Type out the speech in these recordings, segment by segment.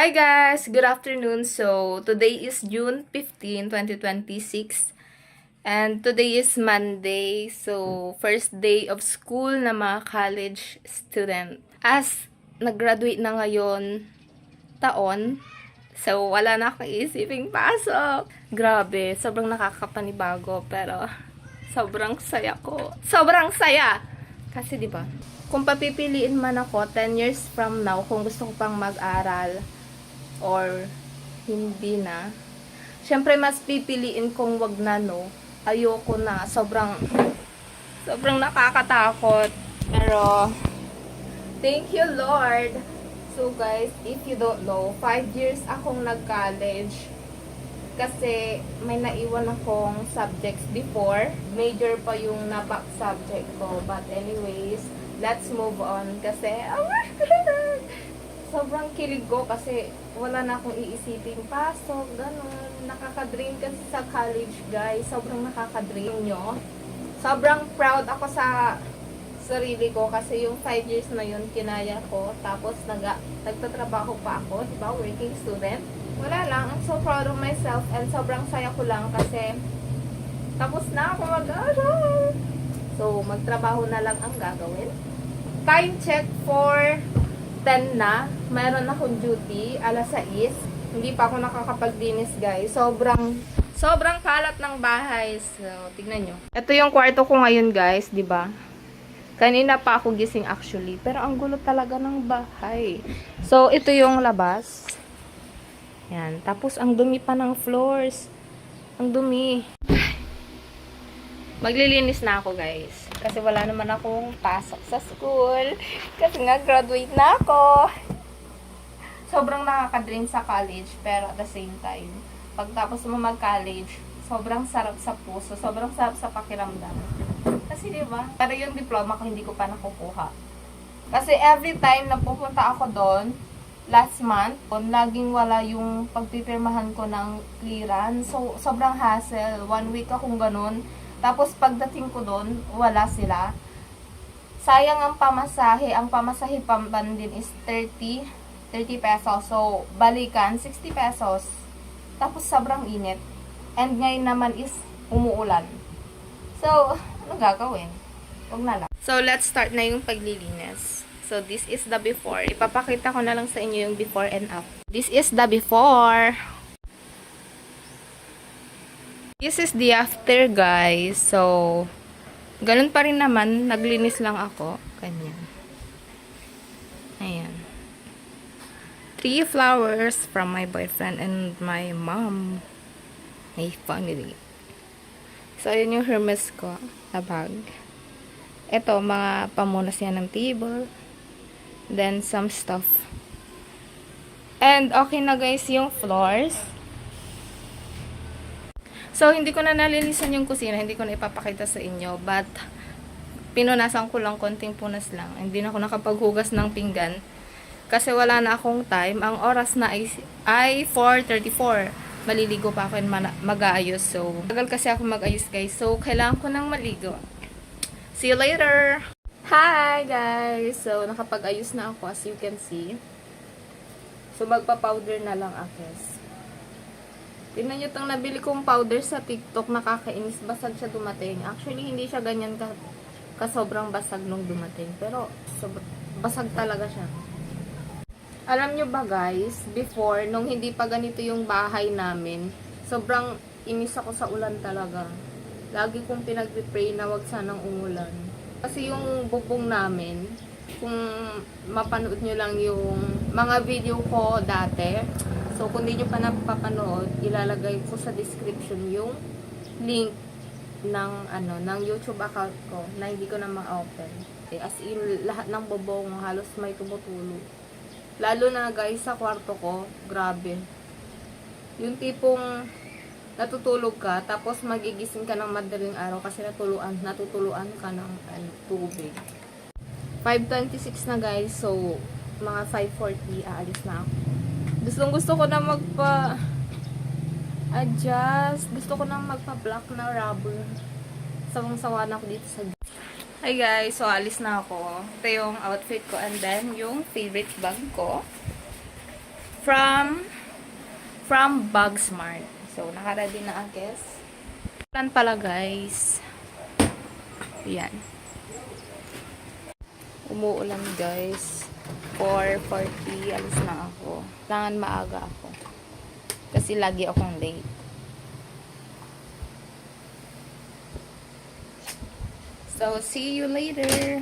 Hi guys! Good afternoon. So, today is June 15, 2026. And today is Monday. So, first day of school na mga college student. As nag-graduate na ngayon taon, so wala na akong isiping pasok. Grabe, sobrang nakakapanibago. Pero, sobrang saya ko. Sobrang saya! Kasi 'di ba? Kung papipiliin man ako 10 years from now, kung gusto ko pang mag-aral or hindi na, syempre mas pipiliin kong wag na, no. Ayoko na. Sobrang nakakatakot. Pero, thank you, Lord. So, guys, if you don't know, 5 years akong nag-college. Kasi, may naiwan akong subjects before. Major pa yung naback subject ko. But anyways, let's move on. Kasi, oh my God! Sobrang kilig ko kasi wala na akong iisipin pasok, ganun. Nakaka-drain kasi sa college, guys. Sobrang nakaka-drain nyo. Sobrang proud ako sa sarili ko kasi yung 5 years na yun, kinaya ko. Tapos, nagtatrabaho pa ako, diba? Working student. Wala lang. I'm so proud of myself and sobrang saya ko lang kasi tapos na ako mag-aral. So, magtrabaho na lang ang gagawin. Time check for 10 na. Mayroon akong duty, alas 6. Hindi pa ako nakakapaglinis, guys. Sobrang kalat ng bahay. So, tignan nyo. Ito yung kwarto ko ngayon, guys, di ba? Kanina pa ako gising actually. Pero ang gulo talaga ng bahay. So, ito yung labas. Yan. Tapos, ang dumi pa ng floors. Ang dumi. Maglilinis na ako, guys. Kasi wala naman akong pasok sa school. Kasi nga, graduate na ako. Sobrang nakaka-drain sa college. Pero at the same time, pagtapos mo mag-college, sobrang sarap sa puso. Sobrang sarap sa pakiramdam. Kasi diba, pero yung diploma ko, hindi ko pa nakukuha. Kasi every time na pupunta ako doon, last month, laging wala yung pagpipirmahan ko ng clearance. So, sobrang hassle. 1 week akong ganun. Tapos, pagdating ko doon, wala sila. Sayang ang pamasahe. Ang pamasahe pamban din is 30 pesos. So, balikan, 60 pesos. Tapos, sobrang init. And ngayon naman is umuulan. So, ano gagawin? Huwag na lang. So, let's start na yung paglilinis. So, this is the before. Ipapakita ko na lang sa inyo yung before and after. This is the before. This is the after, guys. So, ganun pa rin naman. Naglinis lang ako. Ganyan. Ayan. 3 flowers from my boyfriend and my mom. My family. So, ayun yung Hermes ko na bag. Ito, mga pamunas yan ng table. Then, some stuff. And, okay na guys yung floors. So, hindi ko na nalinisan yung kusina. Hindi ko na ipapakita sa inyo. But, pinunasan ko lang, konting punas lang. Hindi na ako nakapaghugas ng pinggan. Kasi wala na akong time. Ang oras na ay 4:34. Maliligo pa ako and mag-aayos. So, tagal kasi ako mag-ayos, guys. So, kailangan ko nang maligo. See you later! Hi, guys! So, nakapag-ayos na ako, as you can see. So, magpa-powder na lang ako. Tingnan nyo itong nabili kong powder sa TikTok. Nakakainis. Basag siya dumating. Actually, hindi siya ganyan sobrang basag nung dumating. Pero, basag talaga siya. Alam nyo ba, guys, before, nung hindi pa ganito yung bahay namin, sobrang inis ako sa ulan talaga. Lagi kong pinag-pray na wag sanang umulan. Kasi yung bubong namin, kung mapanood nyo lang yung mga video ko dati, so kung hindi nyo pa napapanood, ilalagay ko sa description yung link ng YouTube account ko na hindi ko na ma-open. As in, lahat ng bubong halos may tumutulo. Lalo na guys sa kwarto ko, grabe. Yung tipong natutulog ka, tapos magigising ka ng madaling araw kasi natutuluan ka ng tubig. 5:26 na guys, so mga 5:40 aalis na ako. Gusto ko na magpa-adjust. Gusto ko na magpa-block na rubber. Sawang-sawa na ako dito sa... Hi guys, so alis na ako. Ito yung outfit ko and then yung favorite bag ko. From Bugsmart. So, naka-ready na ang guess. Plan pala guys. Yan. Umuulan guys. 4:40, alis na ako. Kailangan maaga ako. Kasi lagi akong late. So, see you later.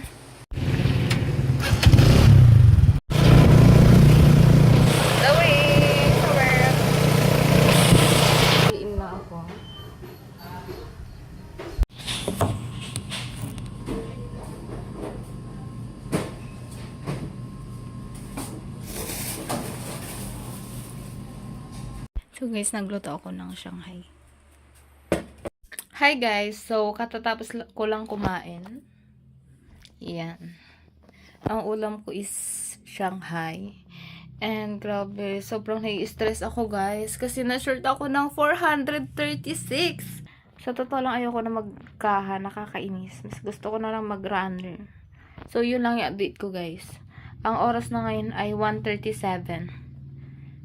The way to work. Iin na ako. So guys, nagluto ako ng Shanghai. Hi guys! So, katatapos ko lang kumain. Yan. Ang ulam ko is Shanghai. And grabe, sobrang nai-stress ako guys. Kasi na-short ako ng 436. Sa totoo lang, ayoko na magkaha. Nakakainis. Mas gusto ko na lang mag-runner. So, yun lang yung update ko guys. Ang oras na ngayon ay 1:37.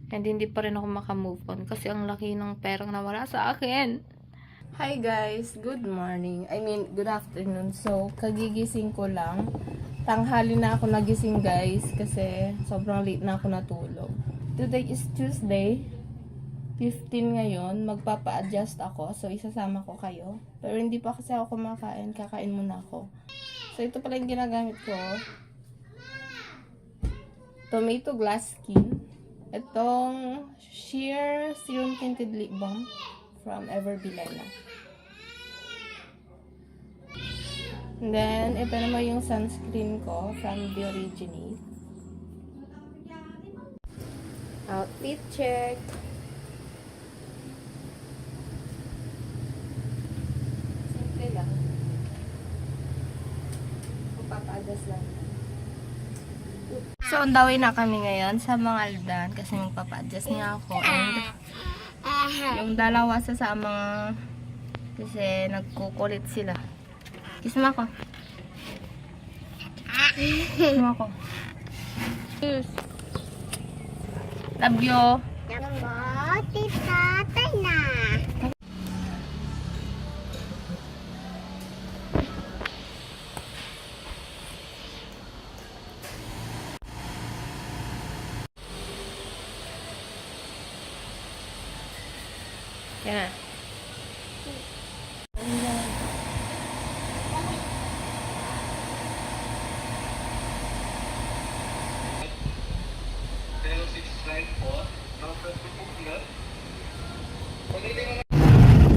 And hindi pa rin ako makamove on. Kasi ang laki ng perang nawala sa akin. Hi guys! Good morning. Good afternoon. So, kagigising ko lang. Tanghali na ako nagising guys. Kasi sobrang late na ako natulog. Today is Tuesday. 15 ngayon. Magpapa-adjust ako. So, isasama ko kayo. Pero hindi pa kasi ako kumakain. Kakain muna ako. So, ito pala yung ginagamit ko. Tomato glass skin. Itong Sheer Serum Tinted Lip Balm from Everbilena. And then, ito naman yung sunscreen ko from The Originate. Outfit check. Simple lang. Papa-adjust lang. So, on the way na kami ngayon sa Mangaldan kasi magpapa-adjust niya ako. And yung dalawa sa mga kasi nagkukulit sila. Kiss mo ako. Kiss mo ako. Kiss. Love you. Love mo, tita, tay na. Yan.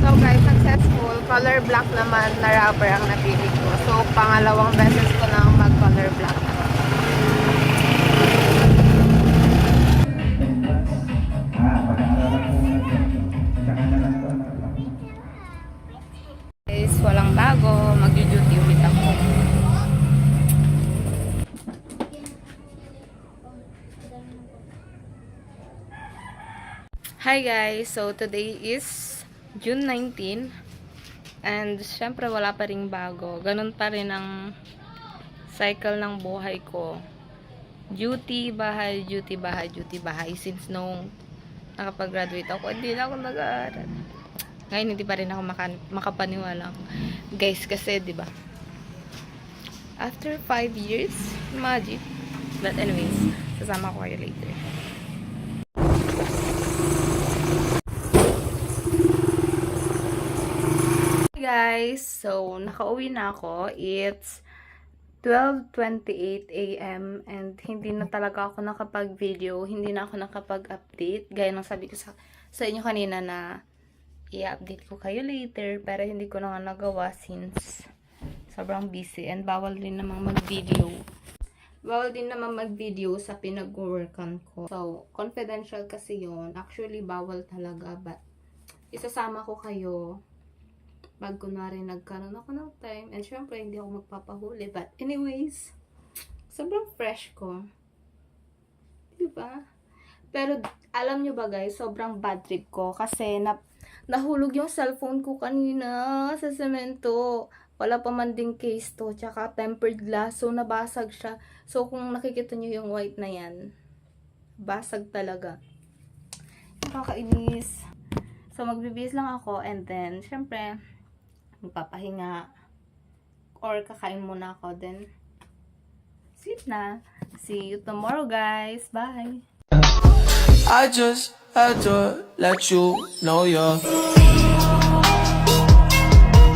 So guys, successful. Color black naman na rubber ang napili ko. So, pangalawang beses ko na mag-color black naman. Guys, walang bago. Mag-duty ulit ako. Hi guys! So, today is June 19. And, syempre, wala pa ring bago. Ganun pa rin ang cycle ng buhay ko. Duty, bahay, duty, bahay, duty, bahay. Since nung nakapag-graduate ako, hindi na ako nag-aaral. Ngayon, hindi pa rin ako makapaniwala. Guys, kasi, di ba? After 5 years, imagine. But anyways, sasama ko kayo later. Guys, so nakauwi na ako. It's 12:28 AM and hindi na talaga ako nakapag-video, hindi na ako nakapag-update. Gaya ng sabi ko sa inyo kanina na i-update ko kayo later, pero hindi ko na nga nagawa since sobrang busy and bawal din namang mag-video. Bawal din naman mag-video sa pinag-workan ko. So, confidential kasi yon. Actually, bawal talaga, but isasama ko kayo pag kunwari nagkaroon ako ng time. And syempre, hindi ako magpapahuli. But anyways, sobrang fresh ko. Diba? Pero, alam nyo ba guys, sobrang bad trip ko. Kasi, nahulog yung cellphone ko kanina sa semento. Wala pa man ding case to. Tsaka tempered glass. So, nabasag siya. So, kung nakikita nyo yung white na yan, basag talaga. Nakakainis. So, magbibihis lang ako and then, syempre, magpapahinga or kakain muna ako. Then, sleep na. See you tomorrow, guys. Bye! I just had to let you know you're